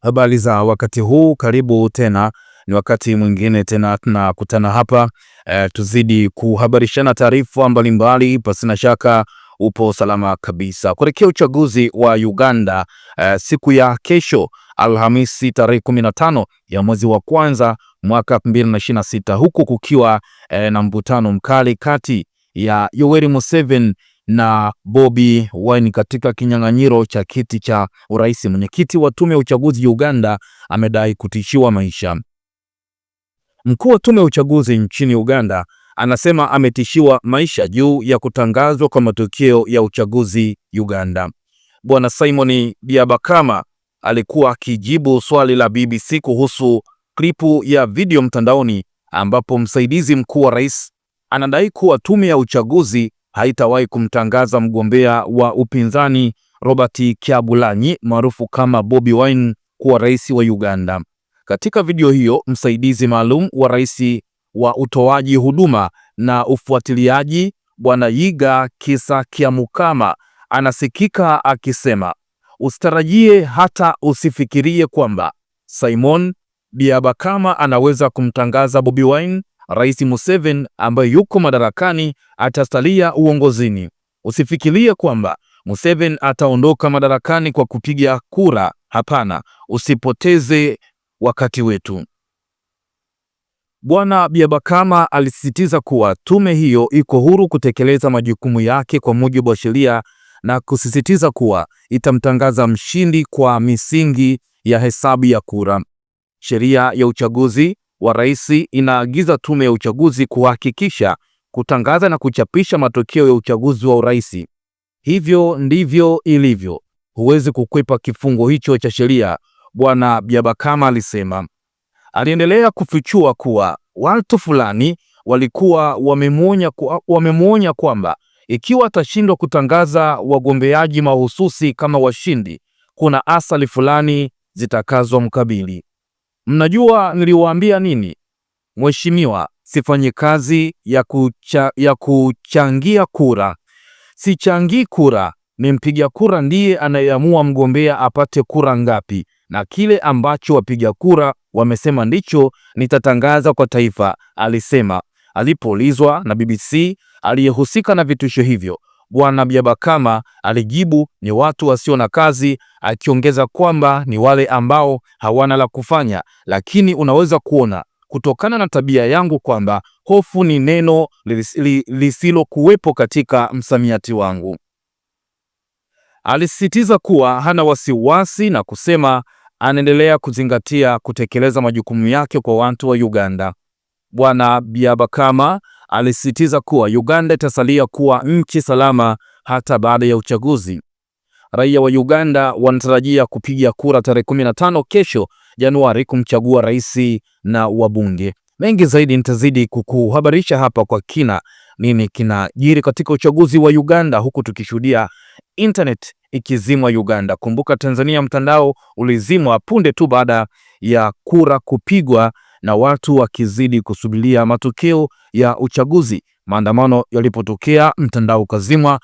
Habari za wakati huu, karibu tena. Ni wakati mwingine tena tunakutana hapa tuzidi kuhabarishana taarifa mbalimbali. Pasina shaka upo salama kabisa. Kuelekea uchaguzi wa Uganda siku ya kesho Alhamisi tarehe 15 ya mwezi wa kwanza mwaka 2026, huku kukiwa na mvutano mkali kati ya Yoweri Museveni na Bobi Wine katika kinyang'anyiro cha kiti cha urais. Mwenyekiti wa tume ya uchaguzi Uganda amedai kutishiwa maisha. Mkuu wa tume ya uchaguzi nchini Uganda anasema ametishiwa maisha juu ya kutangazwa kwa matokeo ya uchaguzi Uganda. Bwana Simon Byabakama alikuwa akijibu swali la BBC kuhusu klipu ya video mtandaoni ambapo msaidizi mkuu wa rais anadai kuwa tume ya uchaguzi haitawahi kumtangaza mgombea wa upinzani Robert Kyagulanyi maarufu kama Bobi Wine kuwa rais wa Uganda. Katika video hiyo, msaidizi maalum wa rais wa utoaji huduma na ufuatiliaji Bwana Yiga Kisa Kyamukama anasikika akisema, "Usitarajie hata usifikirie kwamba Simon Byabakama anaweza kumtangaza Bobi Wine Rais Museveni ambaye yuko madarakani atasalia uongozini. Usifikirie kwamba Museveni ataondoka madarakani kwa kupiga kura. Hapana, usipoteze wakati wetu." Bwana Byabakama alisisitiza kuwa tume hiyo iko huru kutekeleza majukumu yake kwa mujibu wa sheria na kusisitiza kuwa itamtangaza mshindi kwa misingi ya hesabu ya kura. Sheria ya uchaguzi wa rais inaagiza tume ya uchaguzi kuhakikisha, kutangaza na kuchapisha matokeo ya uchaguzi wa urais. Hivyo ndivyo ilivyo. Huwezi kukwepa kifungo hicho cha sheria, Bwana Byabakama alisema. Aliendelea kufichua kuwa watu fulani walikuwa wamemwonya kwamba ikiwa atashindwa kutangaza wagombeaji mahususi kama washindi, kuna athari fulani zitakazomkabili. Mnajua niliwaambia nini? Mheshimiwa, sifanyi kazi ya kuchangia kura. Sichangii kura. Ni mpiga kura ndiye anayeamua mgombea apate kura ngapi, na kile ambacho wapiga kura wamesema ndicho nitatangaza kwa taifa, alisema. Alipoulizwa na BBC aliyehusika na vitisho hivyo, Bwana Byabakama alijibu ni watu wasio na kazi, akiongeza kwamba ni wale ambao hawana la kufanya, lakini unaweza kuona kutokana na tabia yangu kwamba hofu ni neno lisilokuwepo katika msamiati wangu. Alisisitiza kuwa hana wasiwasi na kusema anaendelea kuzingatia kutekeleza majukumu yake kwa watu wa Uganda. Bwana Byabakama alisisitiza kuwa Uganda itasalia kuwa nchi salama hata baada ya uchaguzi. Raia wa Uganda wanatarajia kupiga kura tarehe 15 kesho Januari kumchagua rais na wabunge. Mengi zaidi nitazidi kukuhabarisha hapa kwa kina nini kinajiri katika uchaguzi wa Uganda, huku tukishuhudia internet ikizimwa Uganda. Kumbuka Tanzania mtandao ulizimwa punde tu baada ya kura kupigwa na watu wakizidi kusubiria matokeo ya uchaguzi. Maandamano yalipotokea mtandao ukazimwa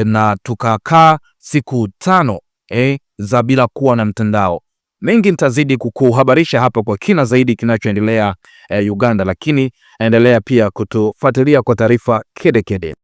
na tukakaa siku 5 za bila kuwa na mtandao. Mengi nitazidi kukuhabarisha hapa kwa kina zaidi kinachoendelea Uganda, lakini endelea pia kutufuatilia kwa taarifa kedekede.